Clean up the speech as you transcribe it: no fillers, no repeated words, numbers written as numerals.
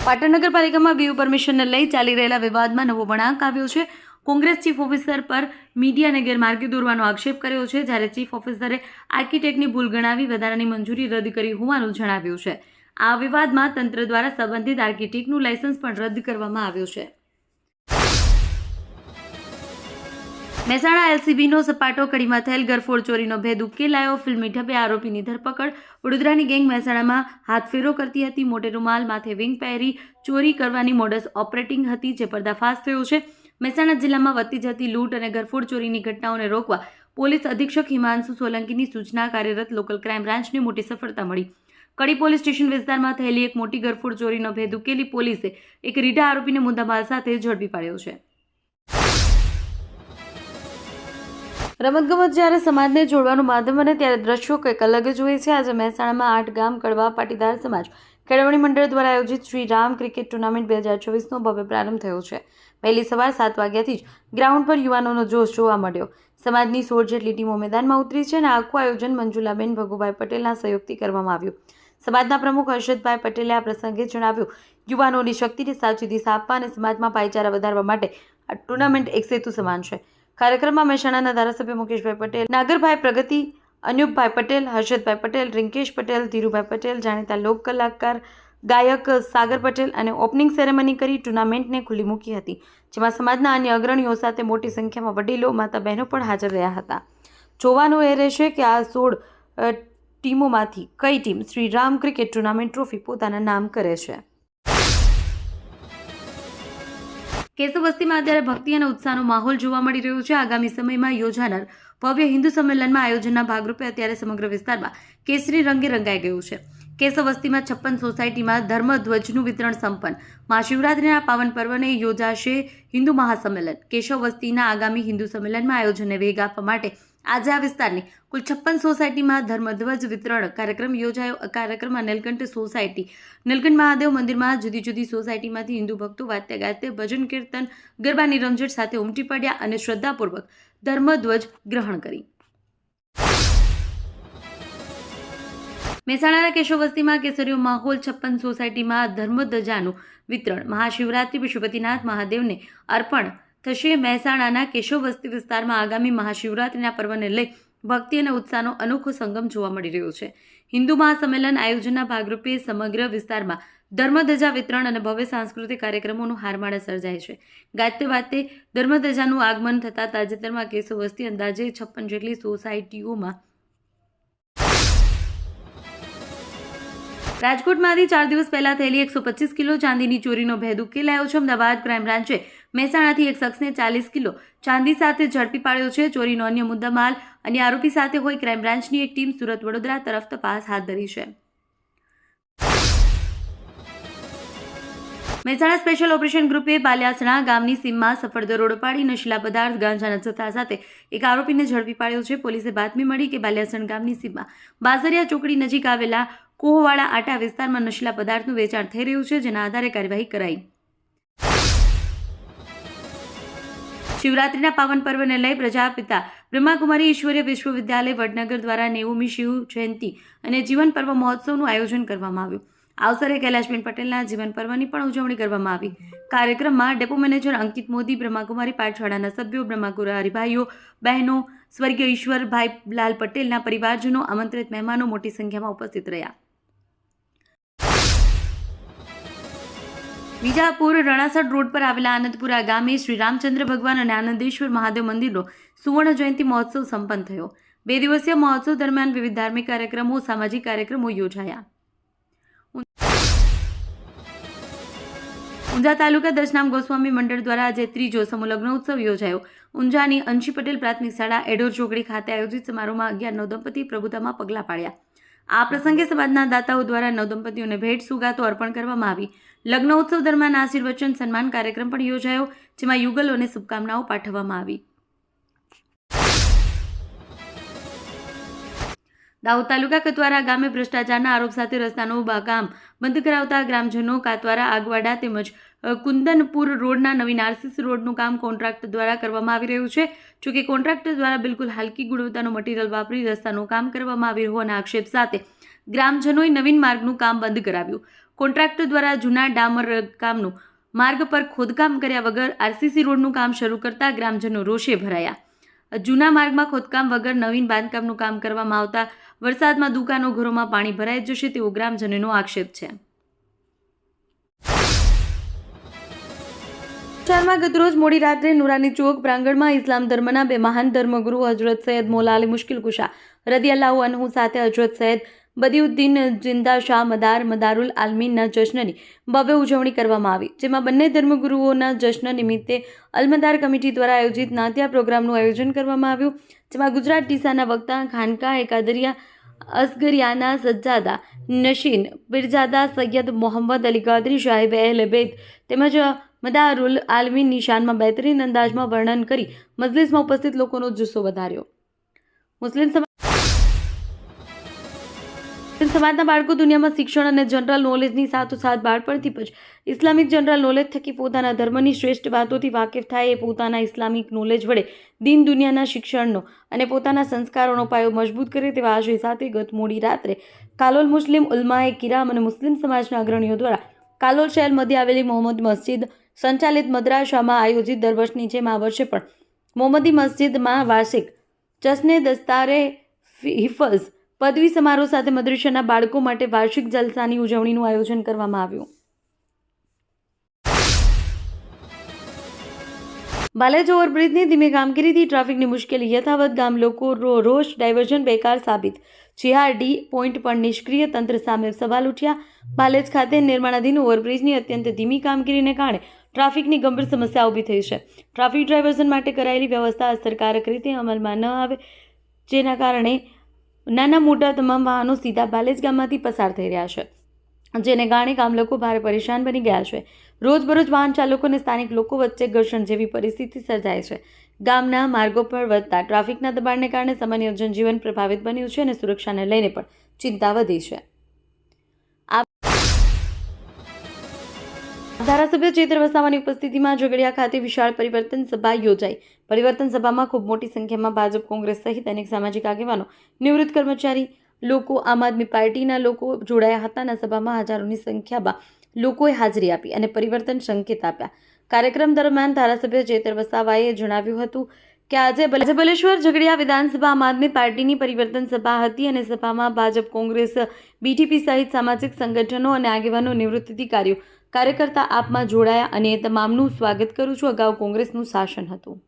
પાટણ નગરપાલિકામાં બીયુ પરમિશનને લઈ ચાલી રહેલા વિવાદમાં નવો વળાંક આવ્યો છે। કોંગ્રેસ ચીફ ઓફિસર પર મીડિયાને ગેરમાર્ગે દોરવાનો આક્ષેપ કર્યો છે, જ્યારે ચીફ ઓફિસરે આર્કિટેક્ટની ભૂલ ગણાવી વધારાની મંજૂરી રદ કરી હોવાનું જણાવ્યું છે। આ વિવાદમાં તંત્ર દ્વારા સંબંધિત આર્કિટેક્ટનું લાયસન્સ પણ રદ કરવામાં આવ્યું છે। મહેસાણા એલસીબીનો સપાટો કડીમાં થયેલ ગરફોડ ચોરીનો ભેદ ઉકેલાયો। ફિલ્મી ઢબે આરોપીની ધરપકડ। વડોદરાની ગેંગ મહેસાણામાં હાથફેરો કરતી હતી। મોટે રૂમાલ માથે વિંગ પહેરી ચોરી કરવાની મોડસ ઓપરેટિંગ હતી, જે પર્દાફાશ થયો છે। મહેસાણા જિલ્લામાં વધતી જતી લૂંટ અને ગરફોડ ચોરીની ઘટનાઓને રોકવા પોલીસ અધિક્ષક હિમાંશુ સોલંકીની સૂચના કાર્યરત લોકલ ક્રાઇમ બ્રાન્ચને મોટી સફળતા મળી। કડી પોલીસ સ્ટેશન વિસ્તારમાં થયેલી એક મોટી ગરફોડ ચોરીનો ભેદ ઉકેલી પોલીસે એક રીઢા આરોપીને મુદ્દામાલ સાથે ઝડપી પાડ્યો છે। રમતગમત જ્યારે સમાજને જોડવાનું માધ્યમ બને ત્યારે દ્રશ્યો કંઈક અલગ જ હોય છે। આજે મહેસાણામાં 8 ગામ કડવા પાટીદાર સમાજ કેળવણી મંડળ દ્વારા આયોજિત શ્રી રામ ક્રિકેટ ટુર્નામેન્ટ 2024નો ભવ્ય પ્રારંભ થયો છે। વહેલી સવાર 7 વાગ્યાથી જ ગ્રાઉન્ડ પર યુવાનોનો જોશ જોવા મળ્યો। સમાજની 16 જેટલી ટીમો મેદાનમાં ઉતરી છે અને આખું આયોજન મંજુલાબેન ભગુભાઈ પટેલના સહયોગથી કરવામાં આવ્યું। સમાજના પ્રમુખ હર્ષદભાઈ પટેલે આ પ્રસંગે જણાવ્યું, યુવાનોની શક્તિને સાચી દિશા આપવા અને સમાજમાં ભાઈચારા વધારવા માટે આ ટુર્નામેન્ટ એક સેતુ સમાન છે। કાર્યક્રમમાં મહેસાણાના ધારાસભ્ય મુકેશભાઈ પટેલ, નાગરભાઈ પ્રગતિ, અનુપભાઈ પટેલ, હર્ષદભાઈ પટેલ, રિંકેશ પટેલ, ધીરુભાઈ પટેલ, જાણીતા લોક કલાકાર ગાયક સાગર પટેલ અને ઓપનિંગ સેરેમની કરી ટુર્નામેન્ટને ખુલ્લી મૂકી હતી, જેમાં સમાજના અન્ય અગ્રણીઓ સાથે મોટી સંખ્યામાં વડીલો, માતા બહેનો પણ હાજર રહ્યા હતા। જોવાનું એ રહેશે કે આ 16 ટીમોમાંથી કઈ team Shri Ram cricket tournament trophy પોતાના નામ કરે છે। કેશવ વસ્તીમાં અત્યારે ભક્તિ અને ઉત્સાહનો માહોલ જોવા મળી રહ્યો છે। આગામી સમયમાં યોજાનાર ભવ્ય હિન્દુ સંમેલનમાં આયોજનના ભાગરૂપે અત્યારે સમગ્ર વિસ્તારમાં કેસરી રંગે રંગાઈ ગયું છે। કેશવ વસ્તીમાં 56 સોસાયટીમાં ધર્મધ્વજનું વિતરણ સંપન્ન। મહાશિવરાત્રિના પાવન પર્વને યોજાશે હિન્દુ મહાસંમેલન। કેશવ વસ્તીના આગામી હિન્દુ સંમેલનમાં આયોજનને વેગ આપવા માટે આજે આ વિસ્તારની કુલ 56 સોસાયટીમાં ધર્મધ્વજ વિતરણ કાર્યક્રમ યોજાયો। આ કાર્યક્રમમાં નીલકંઠ સોસાયટી, નીલકંઠ મહાદેવ મંદિરમાં જુદી જુદી સોસાયટીમાંથી હિન્દુ ભક્તો વાદ્ય ગાતે ભજન કીર્તન ગરબાની રમઝટ સાથે ઉમટી પડ્યા અને શ્રદ્ધાપૂર્વક ધર્મધ્વજ ગ્રહણ કરી। મહેસાણાના કેશવ વસ્તીમાં કેસરીયો માહોલ। 56 સોસાયટીમાં ધર્મધ્વજાનું વિતરણ। મહાશિવરાત્રિ પશુપતિનાથ મહાદેવને અર્પણ થશે। મહેસાણાના કેશવ વસ્તી વિસ્તારમાં આગામી મહાશિવરાત્રિના પર્વને લઈ ભક્તિ અને ઉત્સાહનો અનોખો સંગમ જોવા મળી રહ્યો છે। હિન્દુ મહાસંમેલન આયોજનના ભાગરૂપે સમગ્ર વિસ્તારમાં ધર્મધ્વજા વિતરણ અને ભવ્ય સાંસ્કૃતિક કાર્યક્રમોનું હારમાળા સર્જાય છે। ગાતે વાતે ધર્મધ્વજાનું આગમન થતાં તાજેતરમાં કેશવ વસ્તી અંદાજે 56 જેટલી સોસાયટીઓમાં રાજકોટમાંથી 4 દિવસ પહેલા થયેલી 125 કિલો ચાંદીની ચોરીનો ભેદ ઉકેલાયો છે। અમદાવાદ ક્રાઇમ બ્રાન્ચે મહેસાણાથી એક શખ્સને 40 કિલો ચાંદી સાથે ઝડપી પાડ્યો છે। ચોરીનો અન્ય મુદ્દામાલ અને આરોપી સાથે હોય ક્રાઇમ બ્રાન્ચની એક ટીમ સુરત વડોદરા તરફ તપાસ હાથ ધરી છે। મહેસાણા સ્પેશિયલ ઓપરેશન ગ્રુપે બાલિયાસણા ગામની સીમમાં સફળ દરોડો પાડી નશીલા પદાર્થ ગાંજાના જથ્થા સાથે એક આરોપીને ઝડપી પાડ્યો છે। પોલીસે બાતમી મળી કે બાલિયાસણ ગામની સીમમાં બાસરિયા ચોકડી નજીક આવેલા કોહવાડા આટા વિસ્તારમાં નશીલા પદાર્થનું વેચાણ થઈ રહ્યું છે, જેના આધારે કાર્યવાહી કરાઈ। શિવરાત્રિના પાવન પર્વને લઈ પ્રજાપિતા બ્રહ્માકુમારી ઈશ્વરીય વિશ્વવિદ્યાલય વડનગર દ્વારા 90મી શિવ જયંતિ અને જીવન પર્વ મહોત્સવનું આયોજન કરવામાં આવ્યું। આ અવસરે કૈલાશબેન પટેલના જીવન પર્વની પણ ઉજવણી કરવામાં આવી। કાર્યક્રમમાં ડેપો મેનેજર અંકિત મોદી, બ્રહ્માકુમારી પાઠશાળાના સભ્યો, બ્રહ્માકુમારી ભાઈઓ બહેનો, સ્વર્ગીય ઈશ્વરભાઈ લાલ પટેલના પરિવારજનો, આમંત્રિત મહેમાનો મોટી સંખ્યામાં ઉપસ્થિત રહ્યા। વિજાપુર રણાસર રોડ પર આવેલા આનંદપુરા ગામે શ્રી રામચંદ્ર ભગવાન અને આનંદેશ્વર મહાદેવ મંદિરનો સુવર્ણ જયંતિ મહોત્સવ સંપન્ન થયો। 2 દિવસીય મહોત્સવ દરમિયાન વિવિધ ધાર્મિક કાર્યક્રમો, સામાજિક કાર્યક્રમો યોજાયા। ઊંઝા તાલુકા દશનામ ગોસ્વામી મંડળ દ્વારા આજે 3જો સમૂહ લગ્નોત્સવ યોજાયો। ઊંઝાની અંશી પટેલ પ્રાથમિક શાળા એડોર ચોકડી ખાતે આયોજિત સમારોહમાં 11 નવદંપતિ પ્રભુતામાં પગલાં પાડ્યા। આ પ્રસંગે સમાજના દાતાઓ દ્વારા નવદંપતિઓને ભેટ સુગાતો અર્પણ કરવામાં આવી। લગ્નોત્સવ દરમિયાન આશીર્વચન સન્માન કાર્યક્રમ પણ યોજાયો, જેમાં યુગલોને શુભકામનાઓ પાઠવવામાં આવી। દાહોદ તાલુકા કતવારા ગામે ભ્રષ્ટાચારના આરોપ સાથે રસ્તાનું કામ બંધ કરાવતા ગ્રામજનો કાતવારા આગવાડા તેમજ કુંદનપુર રોડના નવીન આરસીસી રોડનું કામ કોન્ટ્રાક્ટર દ્વારા કરવામાં આવી રહ્યું છે। જોકે કોન્ટ્રાક્ટર દ્વારા બિલકુલ હલકી ગુણવત્તાનું મટીરીયલ વાપરી રસ્તાનું કામ કરવામાં આવી હોવાના આક્ષેપ સાથે ગ્રામજનોએ નવીન માર્ગનું કામ બંધ કરાવ્યું। કોન્ટ્રાક્ટર દ્વારા જૂના ડામર કામનું માર્ગ પર ખોદકામ કર્યા વગર આરસીસી રોડનું કામ શરૂ કરતા ગ્રામજનો રોષે ભરાયા. જૂના માર્ગમાં ખોદકામ વગર નવીન બાંધકામનું કામ કરવામાં આવતા વરસાદમાં દુકાનો ઘરોમાં પાણી ભરાઈ જશે તેવો ગ્રામજનોનો આક્ષેપ છે. શહેરમાં ગતરોજ મોડી રાત્રે નુરાની ચોક પ્રાંગણમાં ઇસ્લામ ધર્મના બે મહાન ધર્મગુરુ હજરત સૈયદ મૌલા અલી મુશ્કિલ કુશા રદિયલ્લાહુ અન્હુ સાથે હજરત સૈયદ બદીઉદ્દીન જિંદા શાહ મદારુલ આલમીનના જશ્નની ભવ્ય ઉજવણી કરવામાં આવી, જેમાં બંને ધર્મગુરુઓના જશ્ન નિમિત્તે અલમદાર કમિટી દ્વારા આયોજિત નાત્યા પ્રોગ્રામનું આયોજન કરવામાં આવ્યું, જેમાં ગુજરાત ડીસાના વક્તા ખાનકા એકાદરિયા અસગરિયાના સજ્જાદા નશીન પીરજાદા સૈયદ મોહમ્મદ અલી કાદરી સાહેબ અહેલ બેત તેમજ મદારુલ આલમીનની શાનમાં બહેતરીન અંદાજમાં વર્ણન કરી મજલિસમાં ઉપસ્થિત લોકોનો જુસ્સો વધાર્યો. મુસ્લિમ સમાજના બાળકો દુનિયામાં શિક્ષણ અને જનરલ નોલેજની સાથોસાથ બાળપણથી જ ઇસ્લામિક જનરલ નોલેજ થકી પોતાના ધર્મની શ્રેષ્ઠ વાતોથી વાકેફ થાય એ પોતાના ઇસ્લામિક નોલેજ વડે દીન દુનિયાના શિક્ષણનો અને પોતાના સંસ્કારોનો પાયો મજબૂત કરે તેવા આશય સાથે ગત મોડી રાત્રે કાલોલ મુસ્લિમ ઉલમાએ કિરામ અને મુસ્લિમ સમાજના અગ્રણીઓ દ્વારા કાલોલ શહેર મધ્ય આવેલી મોહમ્મદ મસ્જિદ સંચાલિત મદ્રાસામાં આયોજિત દર વર્ષની જેમ આ વર્ષે પણ મોહમ્મદી મસ્જિદમાં વાર્ષિક જશ્ને દસ્તારે હિફઝ પદવી સમારોહ સાથે મદ્રસાના બાળકો માટે વાર્ષિક જલસાની ઉજવણીનું આયોજન કરવામાં આવ્યું. બાલેજ ઓવરબ્રિજની ધીમી કામગીરીથી ટ્રાફિકની મુશ્કેલી યથાવત, ગામ લોકો રોષ ડાયવર્ઝન બેકાર સાબિત, જીઆરડી પોઈન્ટ પર નિષ્ક્રિય તંત્ર સામે સવાલ ઉઠ્યા. બાલેજ ખાતે નિર્માણાધીન ઓવરબ્રિજની અત્યંત ધીમી કામગીરીને કારણે ટ્રાફિકની ગંભીર સમસ્યા ઊભી થઈ છે. ટ્રાફિક ડાયવર્ઝન માટે કરાયેલી વ્યવસ્થા અસરકારક રીતે અમલમાં ન આવે, જેના કારણે નાના મોટા તમામ વાહનો સીધા બાલેજ ગામમાંથી પસાર થઈ રહ્યા છે, જેને કારણે ગામ લોકો ભારે પરેશાન બની ગયા છે. રોજબરોજ વાહન ચાલકો અને સ્થાનિક લોકો વચ્ચે ઘર્ષણ જેવી પરિસ્થિતિ સર્જાય છે. ગામના માર્ગો પર વધતા ટ્રાફિકના દબાણને કારણે સામાન્ય જનજીવન પ્રભાવિત બન્યું છે અને સુરક્ષાને લઈને પણ ચિંતા વધી છે. ધારાસભ્ય ચેતર વસાવાની ઉપસ્થિતિમાં ઝઘડિયા ખાતે વિશાળ પરિવર્તન સભા યોજાઈ. પરિવર્તન સભામાં ખૂબ મોટી સંખ્યામાં ભાજપ, કોંગ્રેસ સહિત અનેક સામાજિક આગેવાનો, નિવૃત્ત કર્મચારી, લોકો, આમ આદમી પાર્ટીના લોકો જોડાયા હતા. આ સભામાં હજારોની સંખ્યામાં લોકોએ હાજરી આપી અને પરિવર્તન સંકેત આપ્યા. કાર્યક્રમ દરમિયાન ધારાસભ્ય ચેતર વસાવાએ જણાવ્યું હતું કે આજે બલેશ્વર ઝઘડિયા વિધાનસભા આમ આદમી પાર્ટીની પરિવર્તન સભા હતી અને સભામાં ભાજપ, કોંગ્રેસ, બીટીપી સહિત સામાજિક સંગઠનો અને આગેવાનો, નિવૃત્ત અધિકારીઓ, કાર્યકર્તા આપમાં જોડાયા અને તમામનું સ્વાગત કરું છું. અગાઉ કોંગ્રેસનું શાસન હતું.